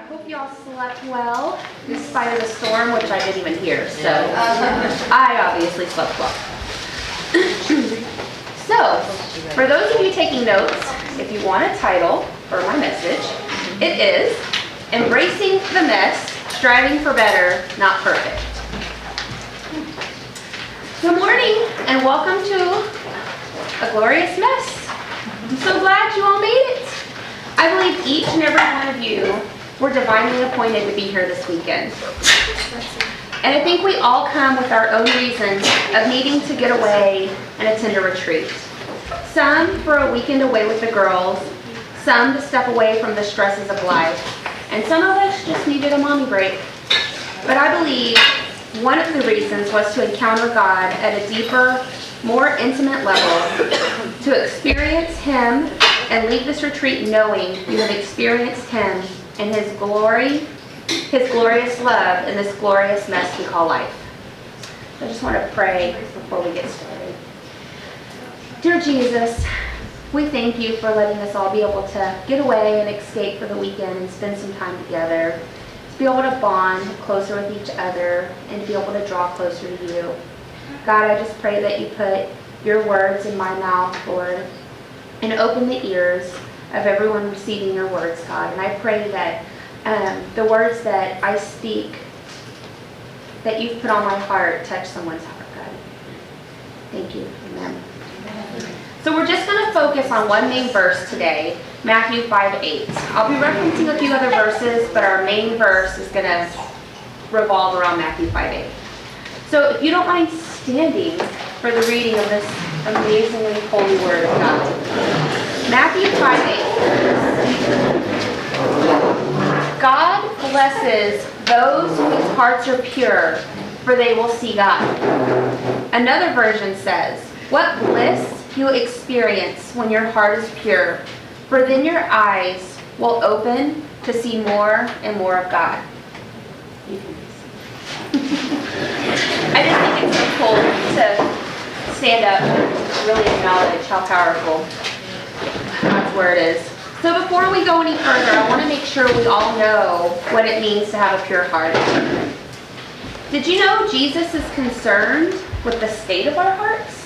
hope y'all slept well, despite of the storm, which I didn't even hear, so I obviously slept well. So, for those of you taking notes, if you want a title for my message, it is Embracing the Mess, Striving for Better, Not Perfect. Good morning, and welcome to A Glorious Mess. I'm so glad you all made it. I believe each and every one of you were divinely appointed to be here this weekend. And I think we all come with our own reasons of needing to get away and attend a retreat. Some for a weekend away with the girls, some to step away from the stresses of life, and some of us just needed a mommy break. But I believe one of the reasons was to encounter God at a deeper, more intimate level, to experience Him and leave this retreat knowing you have experienced Him and His glory, His glorious love in this glorious mess we call life. I just want to pray before we get started. Dear Jesus, we thank you for letting us all be able to get away and escape for the weekend and spend some time together, to be able to bond closer with each other and to be able to draw closer to you. God, I just pray that you put your words in my mouth, Lord, and open the ears of everyone receiving your words, God. And I pray that the words that I speak, that you've put on my heart, touch someone's heart, God. Thank you. Amen. So we're just going to focus on one main verse today, Matthew 5:8. I'll be referencing a few other verses, but our main verse is going to revolve around Matthew 5:8. So if you don't mind standing for the reading of this amazingly holy word of God. Matthew 5:8. God blesses those whose hearts are pure, for they will see God. Another version says, what bliss you experience when your heart is pure, for then your eyes will open to see more and more of God. I just think it's so cool to stand up and really acknowledge how powerful God's word is. So before we go any further, I want to make sure we all know what it means to have a pure heart. Did you know Jesus is concerned with the state of our hearts?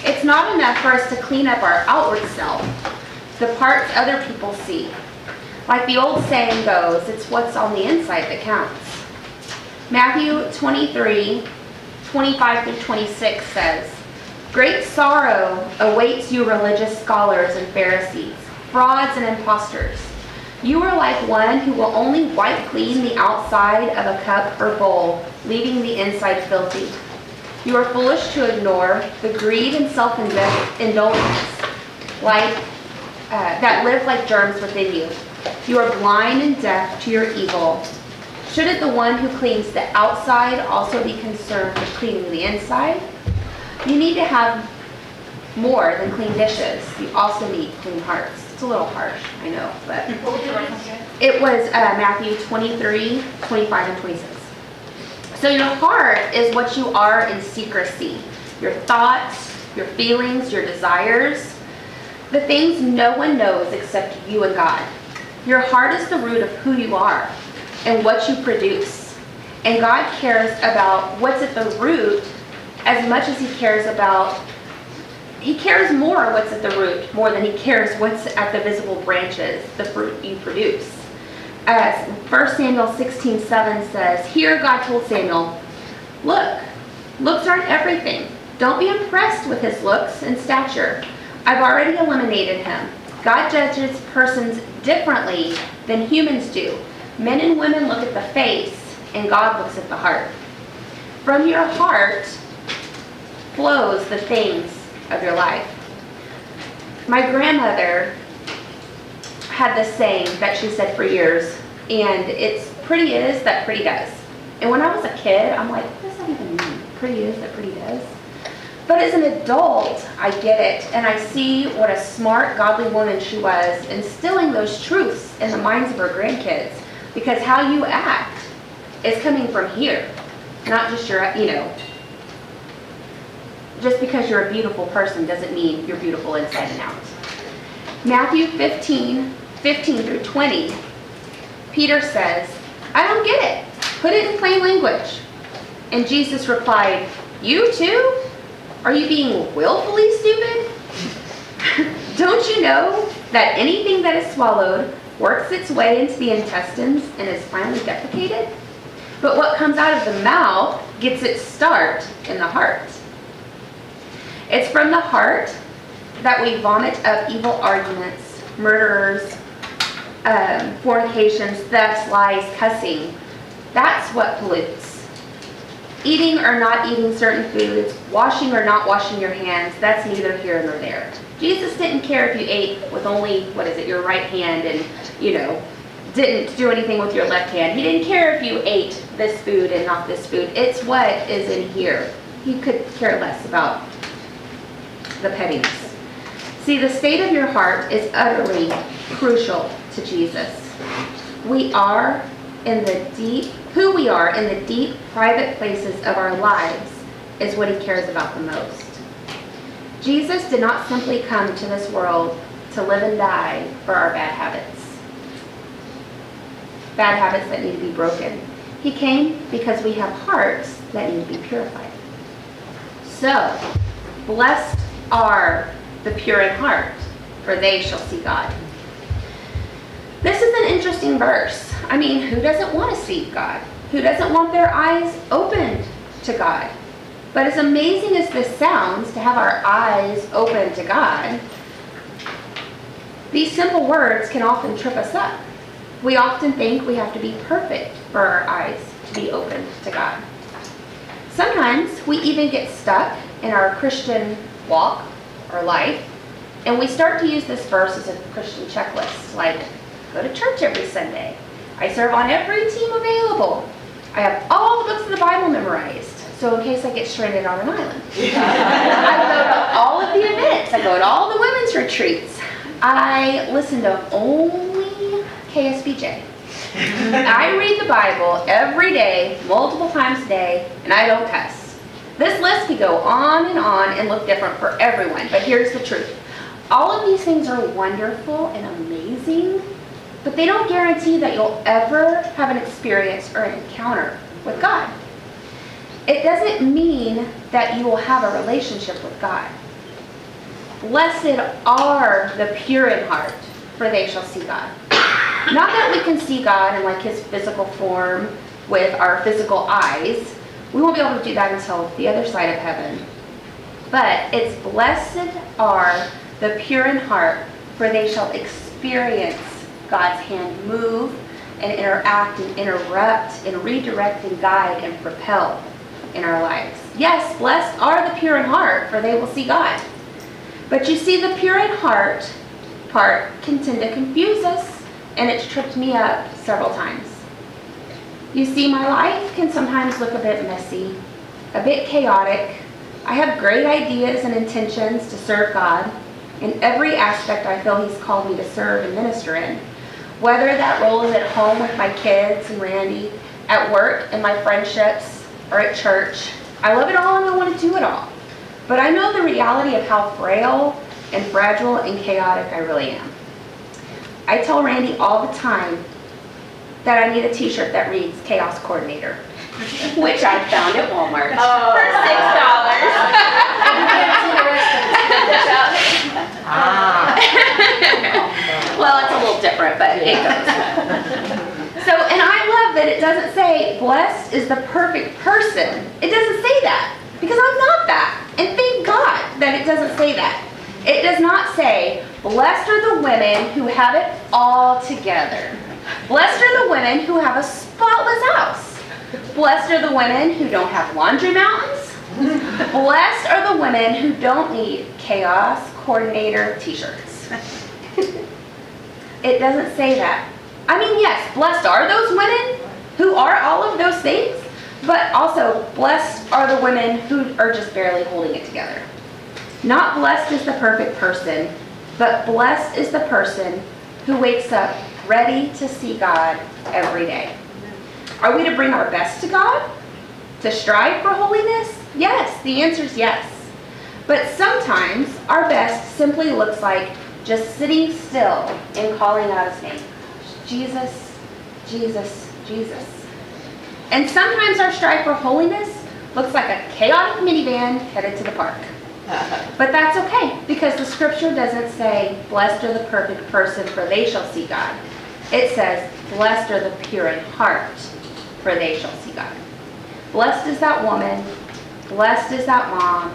It's not enough for us to clean up our outward self, the parts other people see. Like the old saying goes, it's what's on the inside that counts. Matthew 23:25 through 26 says, great sorrow awaits you religious scholars and Pharisees, frauds and imposters. You are like one who will only wipe clean the outside of a cup or bowl, leaving the inside filthy. You are foolish to ignore the greed and self-indulgence that live like germs within you. You are blind and deaf to your evil. Shouldn't the one who cleans the outside also be concerned with cleaning the inside? You need to have more than clean dishes. You also need clean hearts. It's a little harsh, I know, but it was Matthew 23:25 and 26. So your heart is what you are in secrecy. Your thoughts, your feelings, your desires, the things no one knows except you and God. Your heart is the root of who you are and what you produce. And God cares about what's at the root as much as He cares more what's at the root more than He cares what's at the visible branches, the fruit you produce. As 1 Samuel 16:7 says, here God told Samuel, looks aren't everything. Don't be impressed with his looks and stature. I've already eliminated him. God judges persons differently than humans do. Men and women look at the face, and God looks at the heart. From your heart flows the things of your life. My grandmother had this saying that she said for years, and it's pretty is that pretty does. And when I was a kid, I'm like, what does that even mean? Pretty is that pretty does? But as an adult, I get it, and I see what a smart, godly woman she was, instilling those truths in the minds of her grandkids, because how you act is coming from here, not just your, just because you're a beautiful person doesn't mean you're beautiful inside and out. Matthew 15 through 20 Peter says, I don't get it. Put it in plain language. And Jesus replied, you too? Are you being willfully stupid? Don't you know that anything that is swallowed works its way into the intestines and is finally defecated? But what comes out of the mouth gets its start in the heart. It's from the heart that we vomit up evil arguments, murderers, fornications, thefts, lies, cussing. That's what pollutes. Eating or not eating certain foods, washing or not washing your hands, that's neither here nor there. Jesus didn't care if you ate with only, your right hand and, didn't do anything with your left hand. He didn't care if you ate this food and not this food. It's what is in here. He could care less about the pettiness. See, the state of your heart is utterly crucial to Jesus. Who we are in the deep, private places of our lives is what he cares about the most. Jesus did not simply come to this world to live and die for our bad habits that need to be broken. He came because we have hearts that need to be purified. So, blessed are the pure in heart, for they shall see God. This is an interesting verse. Who doesn't want to see God? Who doesn't want their eyes opened to God? But as amazing as this sounds, to have our eyes open to God, these simple words can often trip us up. We often think we have to be perfect for our eyes to be open to God. Sometimes we even get stuck in our Christian walk or life, and we start to use this verse as a Christian checklist, like go to church every Sunday. I serve on every team available. I have all the books of the Bible memorized, so in case I get stranded on an island. I go to all of the events. I go to all the women's retreats. I listen to only KSBJ. I read the Bible every day, multiple times a day, and I don't cuss. This list could go on and look different for everyone, but here's the truth. All of these things are wonderful and amazing, but they don't guarantee that you'll ever have an experience or an encounter with God. It doesn't mean that you will have a relationship with God. Blessed are the pure in heart, for they shall see God. Not that we can see God in his physical form with our physical eyes. We won't be able to do that until the other side of heaven. But it's blessed are the pure in heart, for they shall experience God's hand move and interact and interrupt and redirect and guide and propel in our lives. Yes, blessed are the pure in heart, for they will see God. But you see, the pure in heart part can tend to confuse us, and it's tripped me up several times. You see, my life can sometimes look a bit messy, a bit chaotic. I have great ideas and intentions to serve God in every aspect I feel he's called me to serve and minister in. Whether that role is at home with my kids and Randy, at work, in my friendships, or at church. I love it all and I want to do it all. But I know the reality of how frail and fragile and chaotic I really am. I tell Randy all the time that I need a t-shirt that reads Chaos Coordinator, which I found at Walmart for $6. Well, it's a little different, but it goes. So, and I love that it doesn't say, blessed is the perfect person. It doesn't say that, because I'm not that. And thank God that it doesn't say that. It does not say, blessed are the women who have it all together. Blessed are the women who have a spotless house. Blessed are the women who don't have laundry mountains. Blessed are the women who don't need Chaos Coordinator t-shirts. It doesn't say that. Yes, blessed are those women who are all of those things, but also blessed are the women who are just barely holding it together. Not blessed is the perfect person, but blessed is the person who wakes up ready to see God every day. Are we to bring our best to God? To strive for holiness? Yes, the answer is yes. But sometimes our best simply looks like just sitting still and calling out his name. Jesus, Jesus, Jesus. And sometimes our strive for holiness looks like a chaotic minivan headed to the park. But that's okay, because the scripture doesn't say, blessed are the perfect person, for they shall see God. It says, blessed are the pure in heart, for they shall see God. Blessed is that woman, blessed is that mom,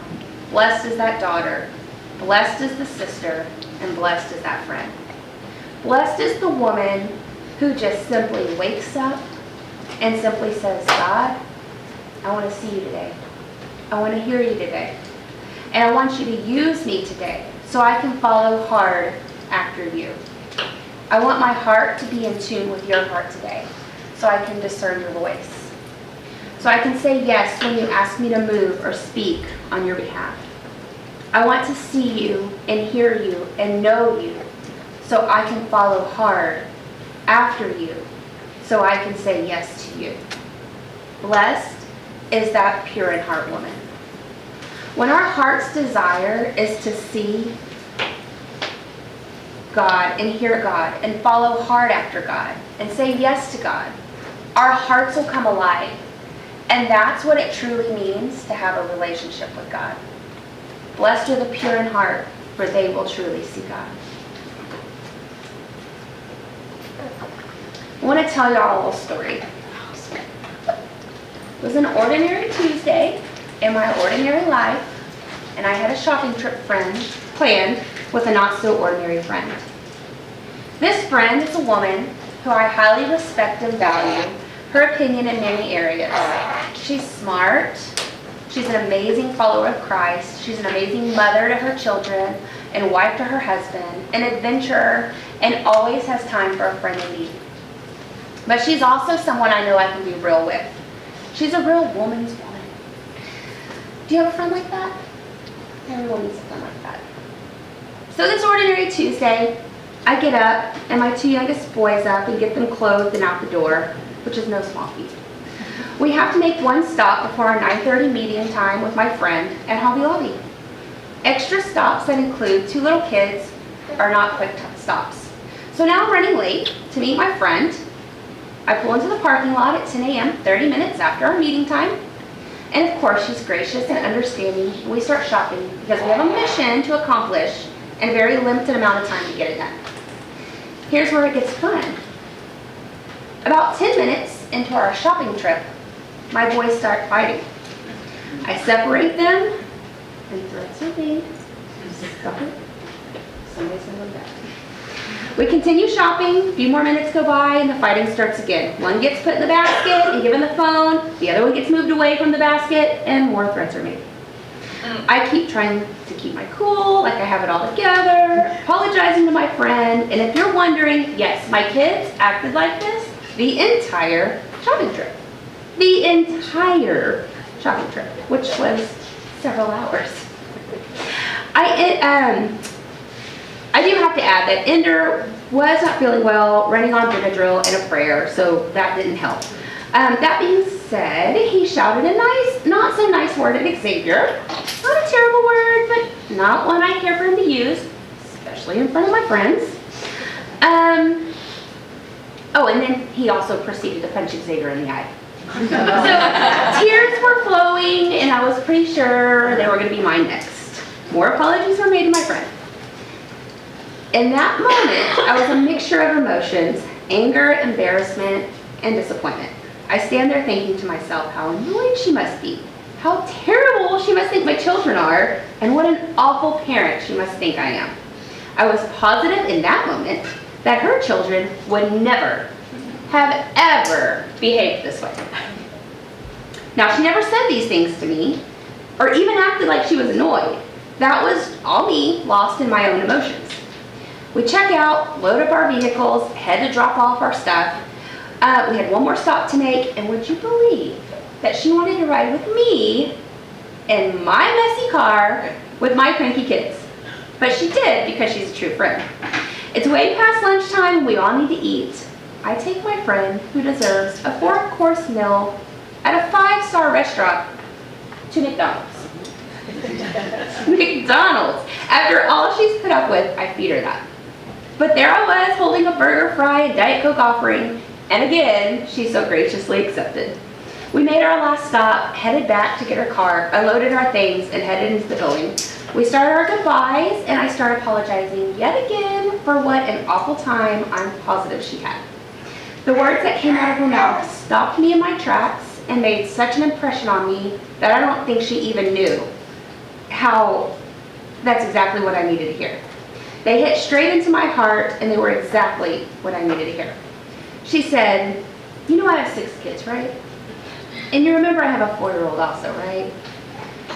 blessed is that daughter, blessed is the sister, and blessed is that friend. Blessed is the woman who just simply wakes up and simply says, God, I want to see you today. I want to hear you today. And I want you to use me today so I can follow hard after you. I want my heart to be in tune with your heart today so I can discern your voice. So I can say yes when you ask me to move or speak on your behalf. I want to see you and hear you and know you so I can follow hard after you so I can say yes to you. Blessed is that pure in heart woman. When our heart's desire is to see God and hear God and follow hard after God and say yes to God, our hearts will come alive. And that's what it truly means to have a relationship with God. Blessed are the pure in heart, for they will truly see God. I want to tell y'all a little story. It was an ordinary Tuesday in my ordinary life, and I had a shopping trip planned with a not-so-ordinary friend. This friend is a woman who I highly respect and value her opinion in many areas. She's smart, she's an amazing follower of Christ, she's an amazing mother to her children, and wife to her husband, an adventurer, and always has time for a friend in need. But she's also someone I know I can be real with. She's a real woman's woman. Do you have a friend like that? Everyone needs a friend like that. So this ordinary Tuesday, I get up and my two youngest boys up and get them clothed and out the door, which is no small feat. We have to make one stop before our 9:30 meeting time with my friend at Hobby Lobby. Extra stops that include two little kids are not quick stops. So now I'm running late to meet my friend. I pull into the parking lot at 10 a.m., 30 minutes after our meeting time. And of course, she's gracious and understanding, and we start shopping because we have a mission to accomplish and a very limited amount of time to get it done. Here's where it gets fun. About 10 minutes into our shopping trip, my boys start fighting. I separate them, and threats are made. Stop it. Somebody's gonna look back. We continue shopping, a few more minutes go by, and the fighting starts again. One gets put in the basket and given the phone, the other one gets moved away from the basket, and more threats are made. I keep trying to keep my cool, like I have it all together, apologizing to my friend, and if you're wondering, yes, my kids acted like this the entire shopping trip. The entire shopping trip, which was several hours. I do have to add that Ender was not feeling well, running on Benadryl and a prayer, so that didn't help. That being said, he shouted a nice, not so nice word at Xavier. Not a terrible word, but not one I care for him to use, especially in front of my friends. Oh, and then he also proceeded to punch Xavier in the eye. So tears were flowing, and I was pretty sure they were going to be mine next. More apologies were made to my friend. In that moment, I was a mixture of emotions, anger, embarrassment, and disappointment. I stand there thinking to myself how annoyed she must be, how terrible she must think my children are, and what an awful parent she must think I am. I was positive in that moment that her children would never have ever behaved this way. Now, she never said these things to me, or even acted like she was annoyed. That was all me, lost in my own emotions. We check out, load up our vehicles, head to drop off our stuff. We had one more stop to make, and would you believe that she wanted to ride with me in my messy car with my cranky kids? But she did because she's a true friend. It's way past lunchtime and we all need to eat. I take my friend, who deserves a 4-course meal at a 5-star restaurant, to McDonald's. McDonald's. After all she's put up with, I feed her that. But there I was, holding a burger, fry, and Diet Coke offering, And again, she so graciously accepted. We made our last stop, headed back to get her car, unloaded our things, and headed into the building. We started our goodbyes, and I started apologizing yet again for what an awful time I'm positive she had. The words that came out of her mouth stopped me in my tracks and made such an impression on me that I don't think she even knew how that's exactly what I needed to hear. They hit straight into my heart, and they were exactly what I needed to hear. She said, "You know I have 6 kids, right? And you remember I have a 4-year-old also, right?"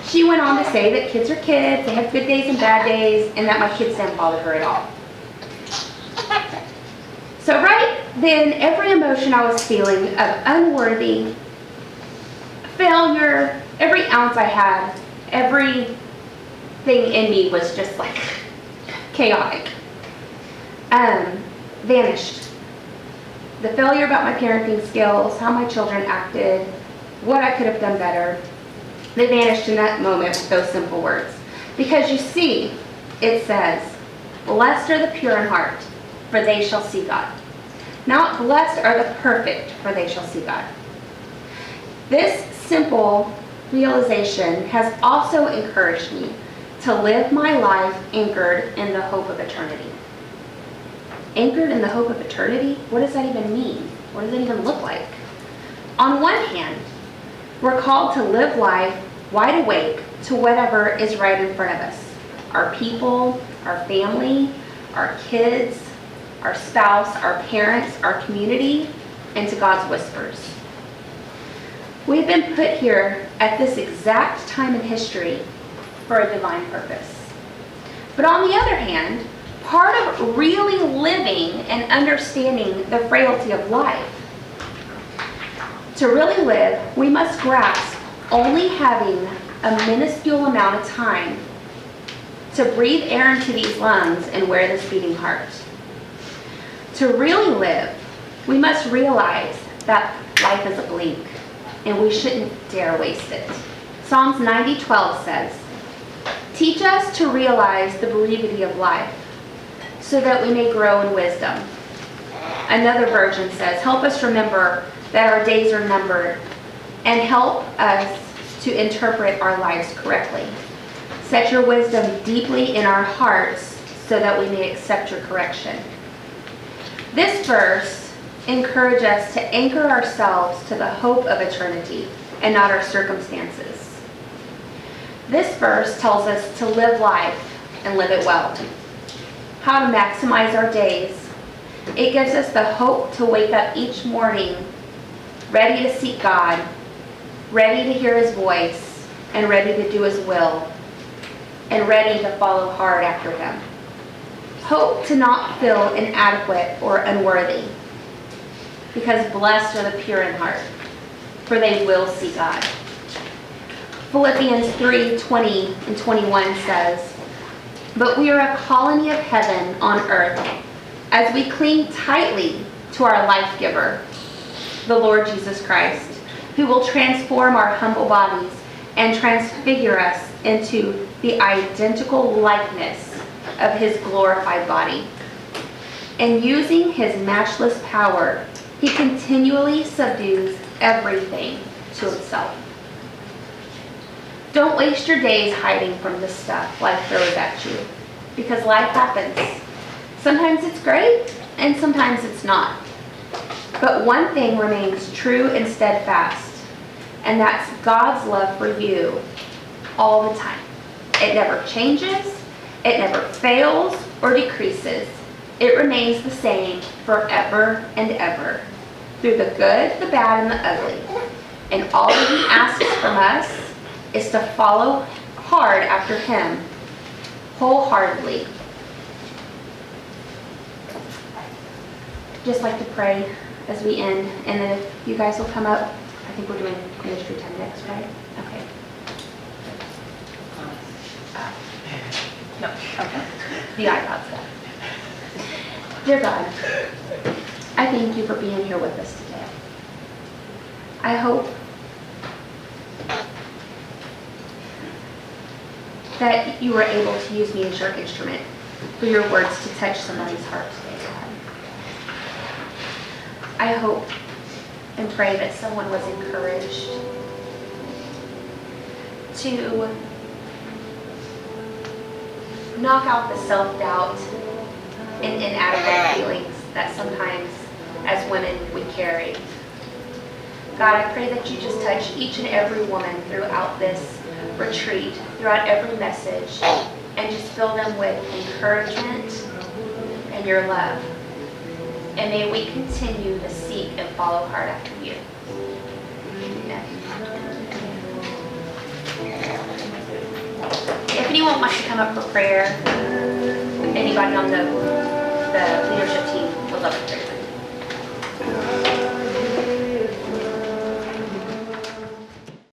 She went on to say that kids are kids, they have good days and bad days, and that my kids didn't bother her at all. So right then, every emotion I was feeling of unworthy, failure, every ounce I had, everything in me was just like chaotic, vanished. The failure about my parenting skills, how my children acted, what I could have done better, they vanished in that moment with those simple words. Because you see, it says, "Blessed are the pure in heart, for they shall see God." Not blessed are the perfect, for they shall see God. This simple realization has also encouraged me to live my life anchored in the hope of eternity. Anchored in the hope of eternity? What does that even mean? What does it even look like? On one hand, we're called to live life wide awake to whatever is right in front of us. Our people, our family, our kids, our spouse, our parents, our community, and to God's whispers. We've been put here at this exact time in history for a divine purpose. But on the other hand, part of really living and understanding the frailty of life, to really live, we must grasp only having a minuscule amount of time to breathe air into these lungs and wear this beating heart. To really live, we must realize that life is a blink, and we shouldn't dare waste it. Psalms 90:12 says, "Teach us to realize the brevity of life, so that we may grow in wisdom." Another version says, "Help us remember that our days are numbered, and help us to interpret our lives correctly. Set your wisdom deeply in our hearts, so that we may accept your correction." This verse encourages us to anchor ourselves to the hope of eternity and not our circumstances. This verse tells us to live life and live it well. How to maximize our days. It gives us the hope to wake up each morning ready to seek God, ready to hear His voice, and ready to do His will, and ready to follow hard after Him. Hope to not feel inadequate or unworthy, because blessed are the pure in heart, for they will see God. Philippians 3:20 and 21 says, "But we are a colony of heaven on earth, as we cling tightly to our life giver, the Lord Jesus Christ, who will transform our humble bodies and transfigure us into the identical likeness of His glorified body. And using His matchless power, He continually subdues everything to Himself." Don't waste your days hiding from the stuff life throws at you, because life happens. Sometimes it's great, and sometimes it's not. But one thing remains true and steadfast, and that's God's love for you all the time. It never changes, it never fails or decreases. It remains the same forever and ever, through the good, the bad, and the ugly. And all that He asks from us is to follow hard after Him, wholeheartedly. Just like to pray as we end, and then if you guys will come up. I think we're doing ministry time next, right? Okay. No, okay. The iPod stuff. Dear God, I thank You for being here with us today. I hope that You were able to use me as Your instrument for Your words to touch somebody's heart today, God. I hope and pray that someone was encouraged to knock out the self-doubt and inadequate feelings that sometimes as women we carry. God, I pray that you just touch each and every woman throughout this retreat, throughout every message, and just fill them with encouragement and your love. And may we continue to seek and follow hard after you. Amen. If anyone wants to come up for prayer, anybody on the leadership team would love to pray.